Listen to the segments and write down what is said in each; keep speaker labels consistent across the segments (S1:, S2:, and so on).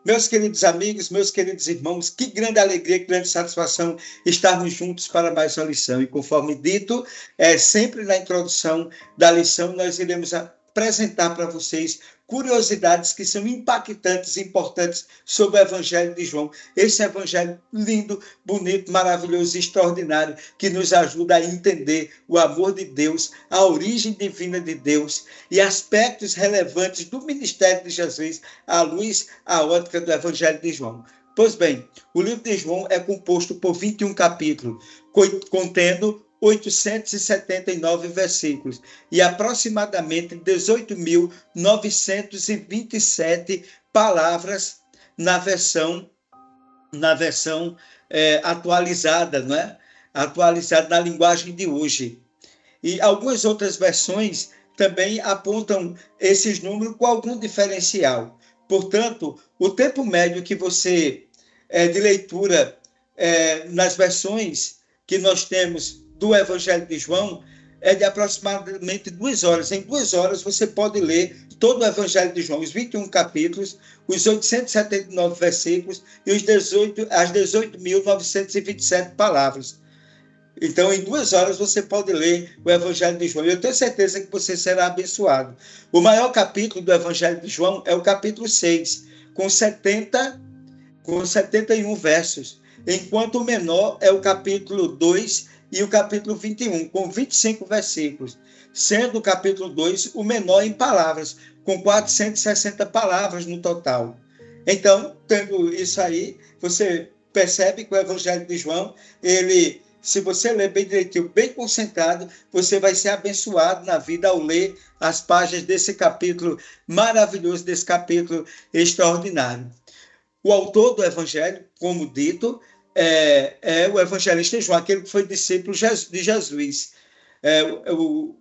S1: Meus queridos amigos, meus queridos irmãos, que grande alegria, que grande satisfação estarmos juntos para mais uma lição. E conforme dito, sempre na introdução da lição, nós iremos apresentar para vocês curiosidades que são impactantes e importantes sobre o Evangelho de João. Esse Evangelho lindo, bonito, maravilhoso, extraordinário, que nos ajuda a entender o amor de Deus, a origem divina de Deus e aspectos relevantes do ministério de Jesus à luz, à ótica do Evangelho de João. Pois bem, o livro de João é composto por 21 capítulos, contendo 879 versículos e aproximadamente 18.927 palavras na versão atualizada, não é? Atualizada na linguagem de hoje. E algumas outras versões também apontam esses números com algum diferencial. Portanto, o tempo médio que você de leitura nas versões que nós temos do Evangelho de João é de aproximadamente 2 horas. Em 2 horas você pode ler todo o Evangelho de João, os 21 capítulos, os 879 versículos e as 18.927 palavras. Então, em 2 horas você pode ler o Evangelho de João. Eu tenho certeza que você será abençoado. O maior capítulo do Evangelho de João é o capítulo 6, com 71 versos, enquanto o menor é o capítulo 2 e o capítulo 21, com 25 versículos, sendo o capítulo 2 o menor em palavras, com 460 palavras no total. Então, tendo isso aí, você percebe que o Evangelho de João, se você ler bem direitinho, bem concentrado, você vai ser abençoado na vida ao ler as páginas desse capítulo maravilhoso, desse capítulo extraordinário. O autor do Evangelho, como dito, é o evangelista João, aquele que foi discípulo de Jesus,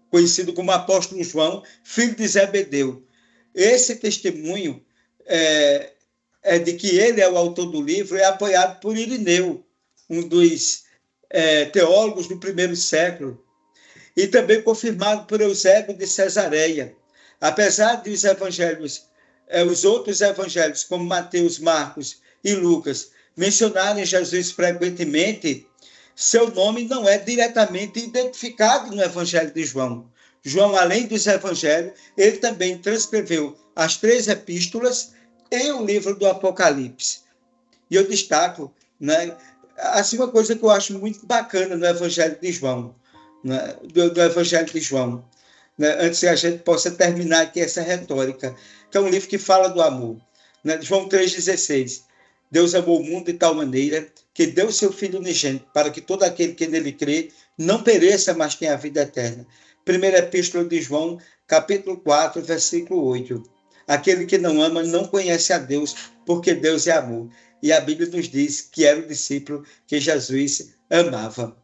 S1: conhecido como apóstolo João, filho de Zebedeu. Esse testemunho de que ele é o autor do livro é apoiado por Irineu, um dos teólogos do primeiro século, e também confirmado por Eusébio de Cesareia. Apesar de os outros evangelhos, como Mateus, Marcos e Lucas, mencionarem Jesus frequentemente, seu nome não é diretamente identificado no Evangelho de João. João, além dos evangelhos, ele também transcreveu as 3 epístolas e o livro do Apocalipse. E eu destaco, né, assim, uma coisa que eu acho muito bacana no Evangelho de João, né, do Evangelho de João, né, antes que a gente possa terminar aqui essa retórica, que é um livro que fala do amor. Né, João 3,16. Deus amou o mundo de tal maneira que deu o seu Filho unigênito para que todo aquele que nele crê não pereça, mas tenha a vida eterna. Primeira Epístola de João, capítulo 4, versículo 8. Aquele que não ama não conhece a Deus, porque Deus é amor. E a Bíblia nos diz que era o discípulo que Jesus amava.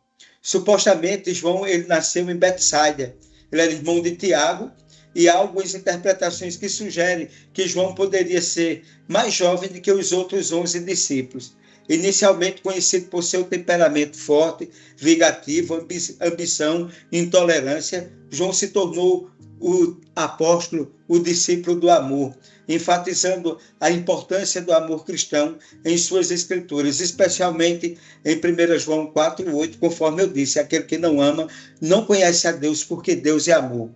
S1: Supostamente, João ele nasceu em Betsaida. Ele era irmão de Tiago, e há algumas interpretações que sugerem que João poderia ser mais jovem do que os outros 11 discípulos. Inicialmente conhecido por seu temperamento forte, vingativo, ambição, intolerância, João se tornou o apóstolo, o discípulo do amor, enfatizando a importância do amor cristão em suas escrituras, especialmente em 1 João 4,8, conforme eu disse, aquele que não ama não conhece a Deus, porque Deus é amor.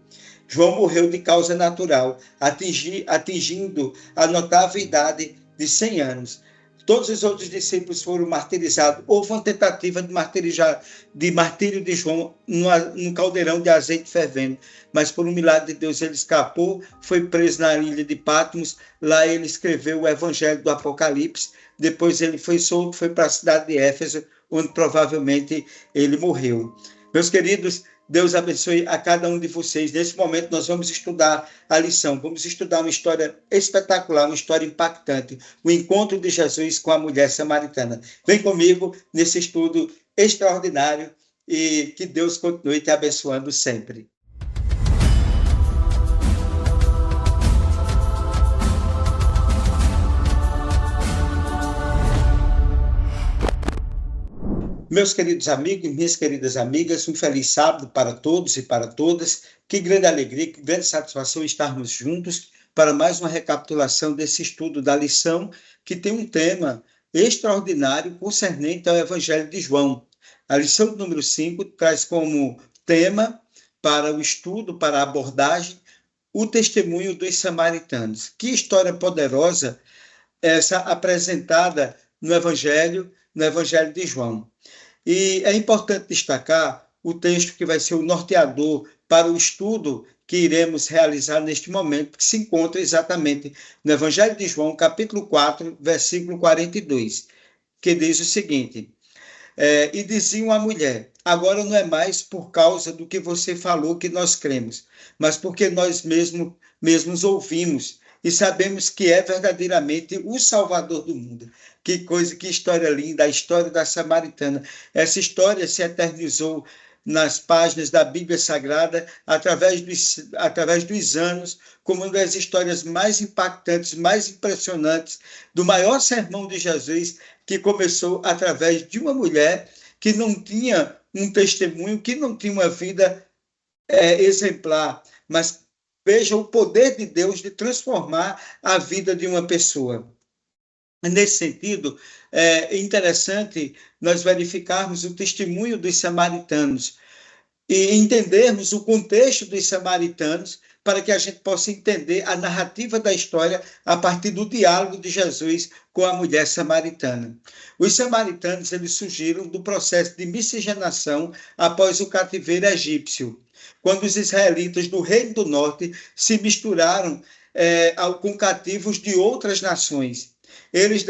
S1: João morreu de causa natural, atingindo a notável idade de 100 anos. Todos os outros discípulos foram martirizados. Houve uma tentativa de martírio de João num caldeirão de azeite fervendo, mas por um milagre de Deus ele escapou, foi preso na ilha de Patmos. Lá ele escreveu o Evangelho do Apocalipse. Depois ele foi solto, foi para a cidade de Éfeso, onde provavelmente ele morreu. Meus queridos, Deus abençoe a cada um de vocês. Nesse momento nós vamos estudar a lição, vamos estudar uma história espetacular, uma história impactante, o encontro de Jesus com a mulher samaritana. Vem comigo nesse estudo extraordinário e que Deus continue te abençoando sempre. Meus queridos amigos e minhas queridas amigas, um feliz sábado para todos e para todas. Que grande alegria, que grande satisfação estarmos juntos para mais uma recapitulação desse estudo da lição que tem um tema extraordinário concernente ao Evangelho de João. A lição número 5 traz como tema para o estudo, para a abordagem, o testemunho dos samaritanos. Que história poderosa essa apresentada no Evangelho de João. E é importante destacar o texto que vai ser o norteador para o estudo que iremos realizar neste momento, que se encontra exatamente no Evangelho de João, capítulo 4, versículo 42, que diz o seguinte: e diziam à mulher: agora não é mais por causa do que você falou que nós cremos, mas porque nós mesmos ouvimos e sabemos que é verdadeiramente o Salvador do mundo. Que coisa, que história linda, a história da Samaritana. Essa história se eternizou nas páginas da Bíblia Sagrada, através dos anos, como uma das histórias mais impactantes, mais impressionantes do maior sermão de Jesus, que começou através de uma mulher que não tinha um testemunho, que não tinha uma vida exemplar, mas veja o poder de Deus de transformar a vida de uma pessoa. Nesse sentido, é interessante nós verificarmos o testemunho dos samaritanos e entendermos o contexto dos samaritanos para que a gente possa entender a narrativa da história a partir do diálogo de Jesus com a mulher samaritana. Os samaritanos eles surgiram do processo de miscigenação após o cativeiro egípcio, quando os israelitas do Reino do Norte se misturaram com cativos de outras nações. Eles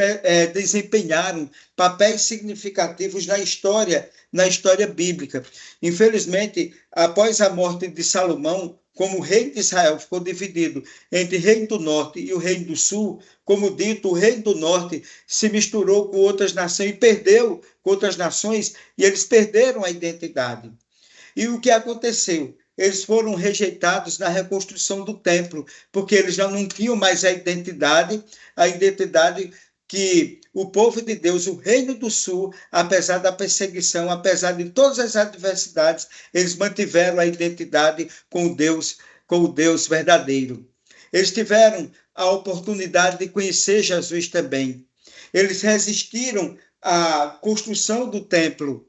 S1: desempenharam papéis significativos na história bíblica. Infelizmente, após a morte de Salomão, como o reino de Israel ficou dividido entre o reino do norte e o reino do sul, como dito, o reino do norte se misturou com outras nações e perdeu com outras nações, e eles perderam a identidade. E o que aconteceu? Eles foram rejeitados na reconstrução do templo, porque eles já não tinham mais a identidade que o povo de Deus, o Reino do Sul, apesar da perseguição, apesar de todas as adversidades, eles mantiveram a identidade com o Deus verdadeiro. Eles tiveram a oportunidade de conhecer Jesus também. Eles resistiram à construção do templo,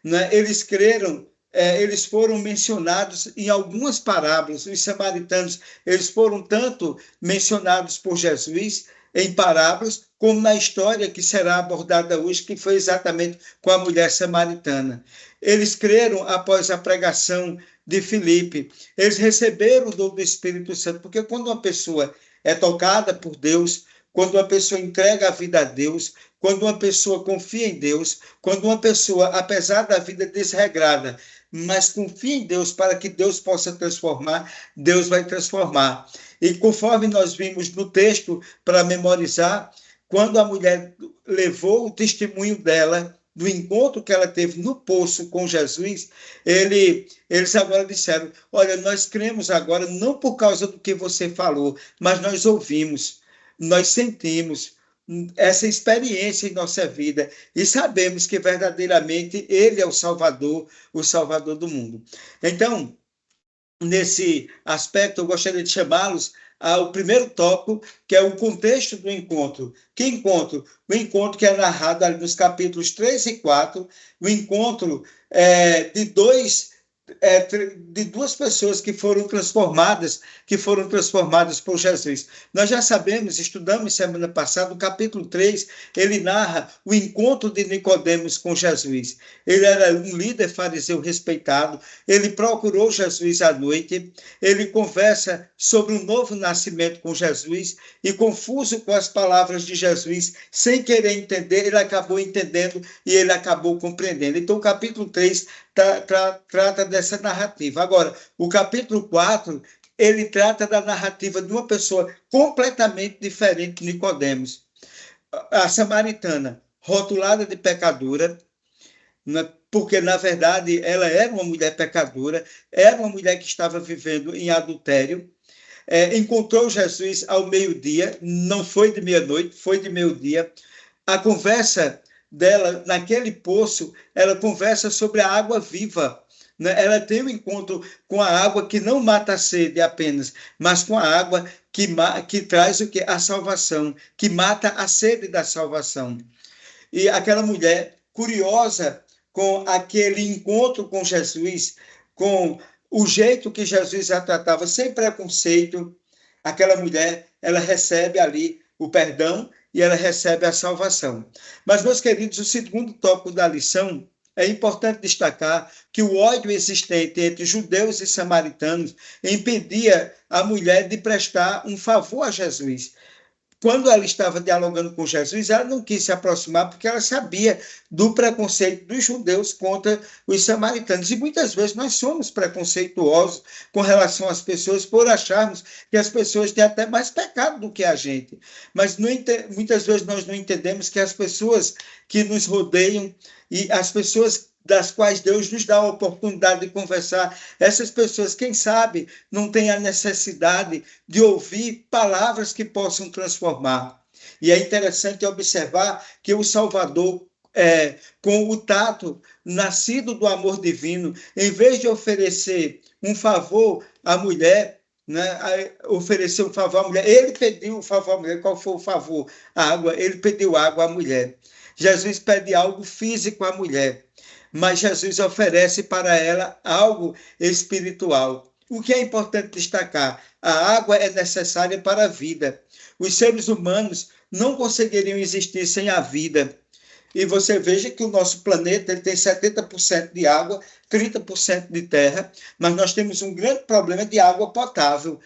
S1: né? Eles creram. Eles foram mencionados em algumas parábolas. Os samaritanos, eles foram tanto mencionados por Jesus em parábolas, como na história que será abordada hoje, que foi exatamente com a mulher samaritana. Eles creram após a pregação de Filipe. Eles receberam o dom do Espírito Santo, porque quando uma pessoa é tocada por Deus, quando uma pessoa entrega a vida a Deus, quando uma pessoa confia em Deus, quando uma pessoa, apesar da vida desregrada, mas confia em Deus para que Deus possa transformar, Deus vai transformar. E conforme nós vimos no texto, para memorizar, quando a mulher levou o testemunho dela, do encontro que ela teve no poço com Jesus, eles agora disseram: olha, nós cremos agora não por causa do que você falou, mas nós ouvimos, nós sentimos essa experiência em nossa vida e sabemos que verdadeiramente Ele é o Salvador do mundo. Então, nesse aspecto, eu gostaria de chamá-los ao primeiro tópico, que é o contexto do encontro. Que encontro? O encontro que é narrado ali nos capítulos 3 e 4, o encontro de duas pessoas que foram transformadas por Jesus. Nós já sabemos, estudamos semana passada, o capítulo 3, ele narra o encontro de Nicodemos com Jesus. Ele era um líder fariseu respeitado, ele procurou Jesus à noite, ele conversa sobre um novo nascimento com Jesus e, confuso com as palavras de Jesus, sem querer entender, ele acabou entendendo e ele acabou compreendendo. Então, o capítulo 3 trata dessa narrativa. Agora, o capítulo 4, ele trata da narrativa de uma pessoa completamente diferente de Nicodemos. A samaritana, rotulada de pecadora, porque, na verdade, ela era uma mulher pecadora, era uma mulher que estava vivendo em adultério, encontrou Jesus ao meio-dia, não foi de meia-noite, foi de meio-dia. A conversa dela, naquele poço, ela conversa sobre a água viva, né? Ela tem um encontro com a água que não mata a sede apenas, mas com a água que traz o que? A salvação, que mata a sede da salvação. E aquela mulher curiosa com aquele encontro com Jesus, com o jeito que Jesus a tratava, sem preconceito, aquela mulher, ela recebe ali o perdão e ela recebe a salvação. Mas, meus queridos, o segundo tópico da lição é importante destacar que o ódio existente entre judeus e samaritanos impedia a mulher de prestar um favor a Jesus. Quando ela estava dialogando com Jesus, ela não quis se aproximar porque ela sabia do preconceito dos judeus contra os samaritanos. E muitas vezes nós somos preconceituosos com relação às pessoas por acharmos que as pessoas têm até mais pecado do que a gente. Mas muitas vezes nós não entendemos que as pessoas que nos rodeiam e as pessoas das quais Deus nos dá a oportunidade de conversar, essas pessoas, quem sabe, não têm a necessidade de ouvir palavras que possam transformar. E é interessante observar que o Salvador, com o tato nascido do amor divino, em vez de oferecer um favor à mulher, né, oferecer um favor à mulher, ele pediu um favor à mulher. Qual foi o favor? A água. Ele pediu água à mulher. Jesus pede algo físico à mulher, mas Jesus oferece para ela algo espiritual. O que é importante destacar? A água é necessária para a vida. Os seres humanos não conseguiriam existir sem a vida. E você veja que o nosso planeta ele tem 70% de água, 30% de terra, mas nós temos um grande problema de água potável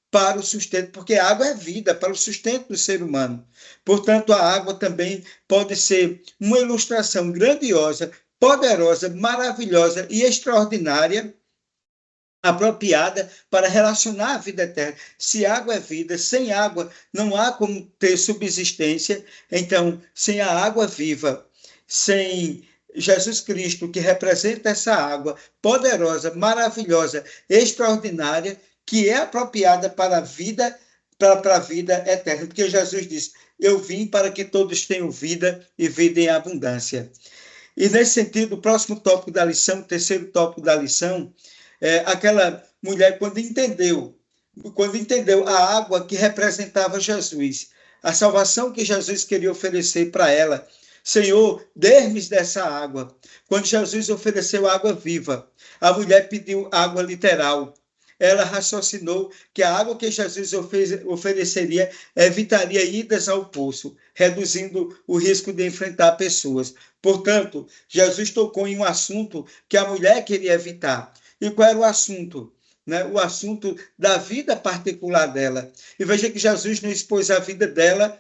S1: para o sustento, porque a água é vida, para o sustento do ser humano. Portanto, a água também pode ser uma ilustração grandiosa, poderosa, maravilhosa e extraordinária, apropriada para relacionar a vida eterna. Se água é vida, sem água não há como ter subsistência. Então, sem a água viva, sem Jesus Cristo, que representa essa água poderosa, maravilhosa, extraordinária, que é apropriada para a vida, para a vida eterna. Porque Jesus disse: eu vim para que todos tenham vida e vida em abundância. E nesse sentido, o próximo tópico da lição, o terceiro tópico da lição, aquela mulher, quando entendeu a água que representava Jesus, a salvação que Jesus queria oferecer para ela. Senhor, dê-me dessa água. Quando Jesus ofereceu água viva, a mulher pediu água literal. Ela raciocinou que a água que Jesus ofereceria evitaria idas ao poço, reduzindo o risco de enfrentar pessoas. Portanto, Jesus tocou em um assunto que a mulher queria evitar. E qual era o assunto? Né? O assunto da vida particular dela. E veja que Jesus não expôs a vida dela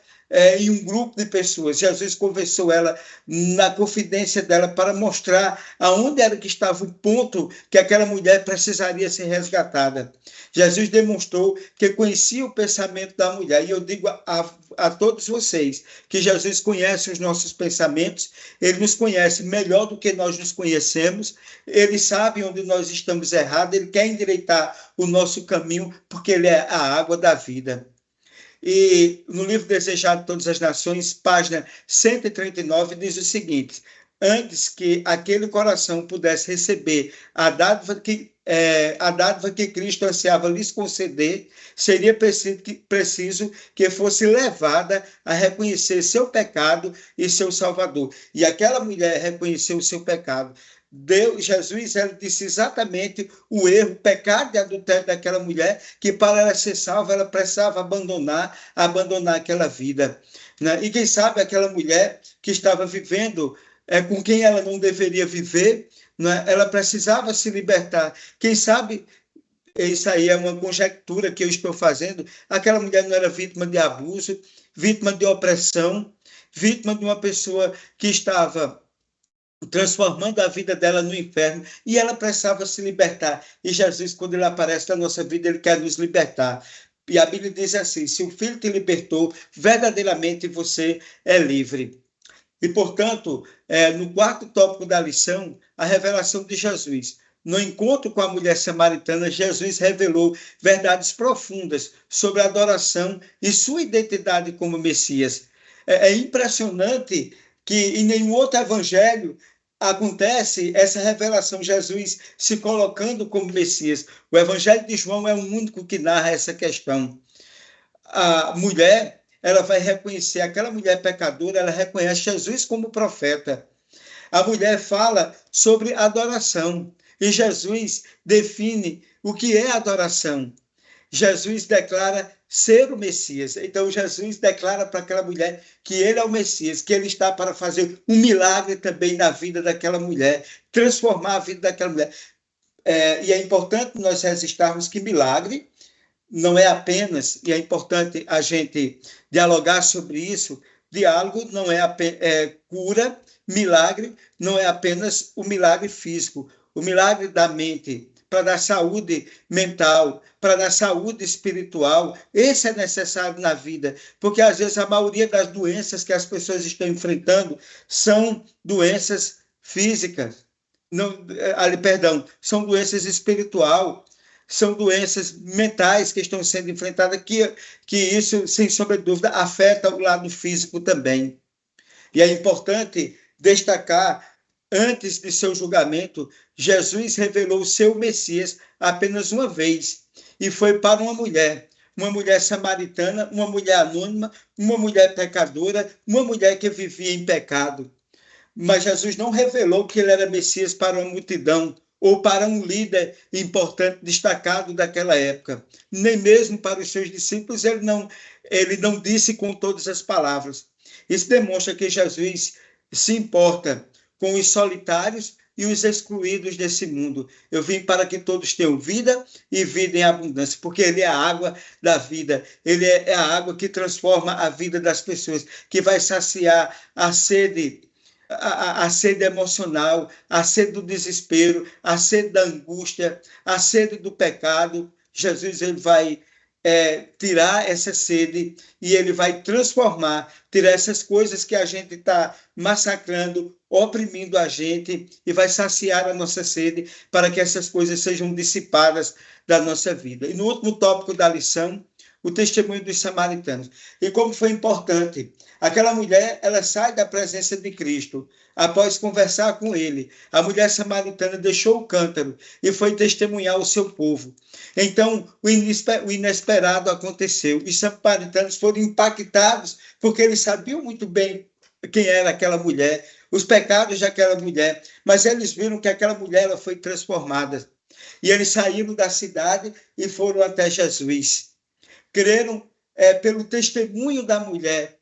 S1: em um grupo de pessoas. Jesus conversou ela na confidência dela para mostrar aonde era que estava o ponto que aquela mulher precisaria ser resgatada. Jesus demonstrou que conhecia o pensamento da mulher. E eu digo a todos vocês que Jesus conhece os nossos pensamentos, ele nos conhece melhor do que nós nos conhecemos, ele sabe onde nós estamos errados, ele quer endireitar o nosso caminho, porque ele é a água da vida. E no livro Desejado de Todas as Nações, página 139, diz o seguinte: antes que aquele coração pudesse receber a dádiva que Cristo ansiava lhes conceder, seria preciso que fosse levada a reconhecer seu pecado e seu Salvador. E aquela mulher reconheceu o seu pecado. Jesus disse exatamente o erro, o pecado de adultério daquela mulher, que para ela ser salva, ela precisava abandonar aquela vida. Né? E quem sabe aquela mulher que estava vivendo com quem ela não deveria viver, né? Ela precisava se libertar. Quem sabe, isso aí é uma conjectura que eu estou fazendo, aquela mulher não era vítima de abuso, vítima de opressão, vítima de uma pessoa que estava transformando a vida dela no inferno, e ela precisava se libertar. E Jesus, quando ele aparece na nossa vida, ele quer nos libertar. E a Bíblia diz assim: se o Filho te libertou, verdadeiramente você é livre. E, portanto, no quarto tópico da lição, a revelação de Jesus. No encontro com a mulher samaritana, Jesus revelou verdades profundas sobre a adoração e sua identidade como Messias. É impressionante que em nenhum outro evangelho acontece essa revelação, Jesus se colocando como Messias. O Evangelho de João é o único que narra essa questão. A mulher, ela vai reconhecer, aquela mulher pecadora, ela reconhece Jesus como profeta. A mulher fala sobre adoração e Jesus define o que é adoração. Jesus declara ser o Messias. Então, Jesus declara para aquela mulher que ele é o Messias, que ele está para fazer um milagre também na vida daquela mulher, transformar a vida daquela mulher. E é importante nós registrarmos que milagre não é apenas, e é importante a gente dialogar sobre isso, diálogo não é apenas cura, milagre não é apenas o milagre físico, o milagre da mente, para dar saúde mental, para dar saúde espiritual, esse é necessário na vida, porque às vezes a maioria das doenças que as pessoas estão enfrentando são doenças físicas, não, perdão, são doenças espirituais, são doenças mentais que estão sendo enfrentadas, que isso, sem sombra de dúvida, afeta o lado físico também. E é importante destacar, antes de seu julgamento, Jesus revelou o seu Messias apenas uma vez, e foi para uma mulher samaritana, uma mulher anônima, uma mulher pecadora, uma mulher que vivia em pecado. Mas Jesus não revelou que ele era Messias para uma multidão, ou para um líder importante, destacado daquela época. Nem mesmo para os seus discípulos ele não disse com todas as palavras. Isso demonstra que Jesus se importa com os solitários e os excluídos desse mundo. Eu vim para que todos tenham vida e vida em abundância, porque ele é a água da vida, ele é a água que transforma a vida das pessoas, que vai saciar a sede emocional, a sede do desespero, a sede da angústia, a sede do pecado. Jesus ele vai tirar essa sede e ele vai transformar, tirar essas coisas que a gente está massacrando, oprimindo a gente, e vai saciar a nossa sede para que essas coisas sejam dissipadas da nossa vida. E no último tópico da lição, o testemunho dos samaritanos. E como foi importante, aquela mulher, ela sai da presença de Cristo após conversar com ele. A mulher samaritana deixou o cântaro e foi testemunhar o seu povo. Então, o inesperado aconteceu. Os samaritanos foram impactados porque eles sabiam muito bem quem era aquela mulher, os pecados daquela mulher, mas eles viram que aquela mulher ela foi transformada. E eles saíram da cidade e foram até Jesus. Creram pelo testemunho da mulher,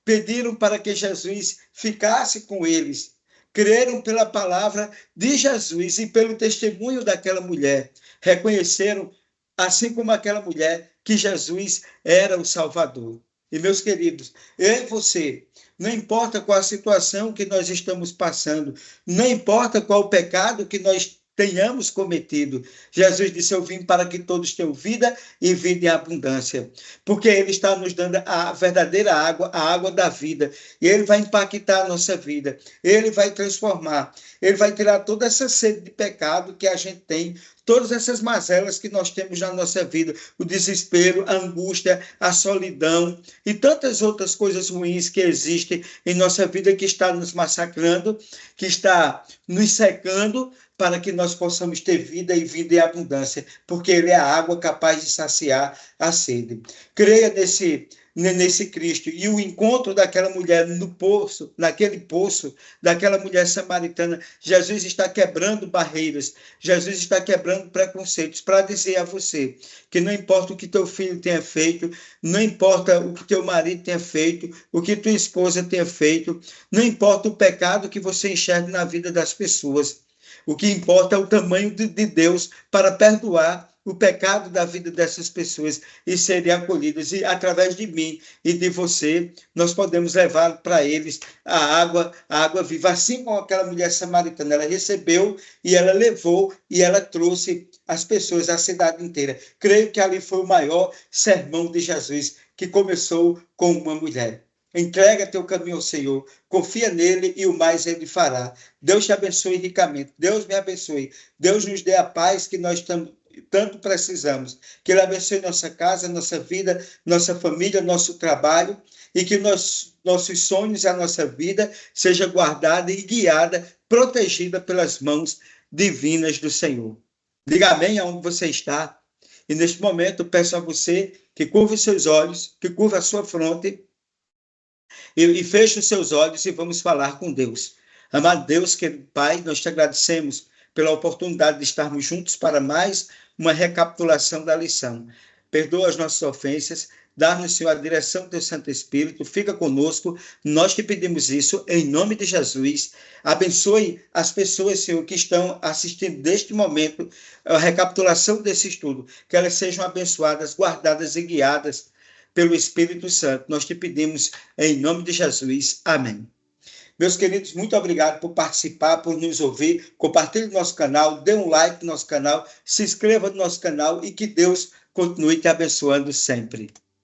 S1: pediram para que Jesus ficasse com eles, creram pela palavra de Jesus e pelo testemunho daquela mulher, reconheceram, assim como aquela mulher, que Jesus era o Salvador. E, meus queridos, eu e você, não importa qual a situação que nós estamos passando, não importa qual o pecado que nós tenhamos cometido. Jesus disse, eu vim para que todos tenham vida e vida em abundância. Porque ele está nos dando a verdadeira água, a água da vida. E ele vai impactar a nossa vida. Ele vai transformar. Ele vai tirar toda essa sede de pecado que a gente tem, todas essas mazelas que nós temos na nossa vida, o desespero, a angústia, a solidão e tantas outras coisas ruins que existem em nossa vida, que está nos massacrando, que está nos secando, para que nós possamos ter vida e vida em abundância, porque ele é a água capaz de saciar a sede. Creia nesse Cristo. E o encontro daquela mulher no poço, naquele poço, daquela mulher samaritana, Jesus está quebrando barreiras, Jesus está quebrando preconceitos, para dizer a você que não importa o que teu filho tenha feito, não importa o que teu marido tenha feito, o que tua esposa tenha feito, não importa o pecado que você enxerga na vida das pessoas. O que importa é o tamanho de Deus para perdoar o pecado da vida dessas pessoas e serem acolhidas. E através de mim e de você, nós podemos levar para eles a água viva. Assim como aquela mulher samaritana, ela recebeu e ela levou e ela trouxe as pessoas, a cidade inteira. Creio que ali foi o maior sermão de Jesus, que começou com uma mulher. Entrega teu caminho ao Senhor, confia nele e o mais ele fará. Deus te abençoe ricamente. Deus me abençoe. Deus nos dê a paz que nós tanto precisamos. Que Ele abençoe nossa casa, nossa vida, nossa família, nosso trabalho, e que nossos sonhos e a nossa vida seja guardada e guiada, protegida pelas mãos divinas do Senhor. Diga amém aonde você está. E neste momento peço a você que curva os seus olhos, que curva a sua fronte e feche os seus olhos e vamos falar com Deus. Amado Deus, querido Pai, nós te agradecemos pela oportunidade de estarmos juntos para mais uma recapitulação da lição. Perdoa as nossas ofensas, dá-nos, Senhor, a direção do teu Santo Espírito, fica conosco, nós te pedimos isso em nome de Jesus. Abençoe as pessoas, Senhor, que estão assistindo neste momento a recapitulação desse estudo, que elas sejam abençoadas, guardadas e guiadas pelo Espírito Santo. Nós te pedimos em nome de Jesus. Amém. Meus queridos, muito obrigado por participar, por nos ouvir. Compartilhe o nosso canal, dê um like no nosso canal, se inscreva no nosso canal e que Deus continue te abençoando sempre.